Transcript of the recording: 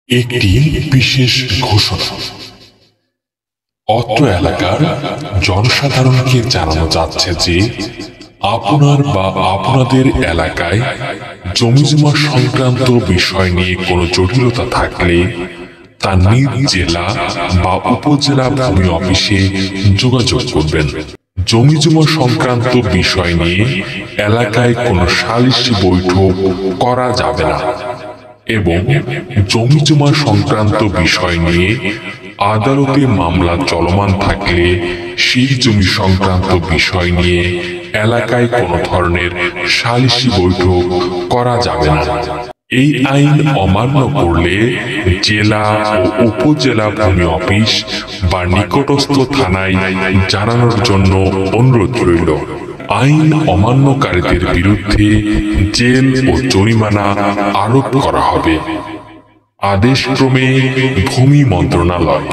একটি বিশেষ ঘোষণা। অত্র এলাকার জনসাধারণকে জানানো যাচ্ছে যে আপনার বা আপনাদের এলাকায় জমিজমা সংক্রান্ত বিষয় নিয়ে কোনো জটিলতা থাকলে তা নিজ জেলা বা উপজেলা ভূমি অফিসে যোগাযোগ করবেন। জমিজমা সংক্রান্ত বিষয় নিয়ে এলাকায় কোনো সালিসি বৈঠক করা যাবে না এবং জমিজমা সংক্রান্ত বিষয় নিয়ে আদালতে মামলা চলমান থাকলে সেই জমি সংক্রান্ত বিষয় নিয়ে এলাকায় কোনো ধরনের সালিসি বৈঠক করা যাবে না। এই আইন অমান্য করলে জেলা ও উপজেলা ভূমি অফিস বা নিকটস্থ থানায় জানানোর জন্য অনুরোধ রইল। আইন অমান্যকারীদের বিরুদ্ধে জেল ও জরিমানা আরোপ করা হবে। আদেশক্রমে ভূমি মন্ত্রণালয়।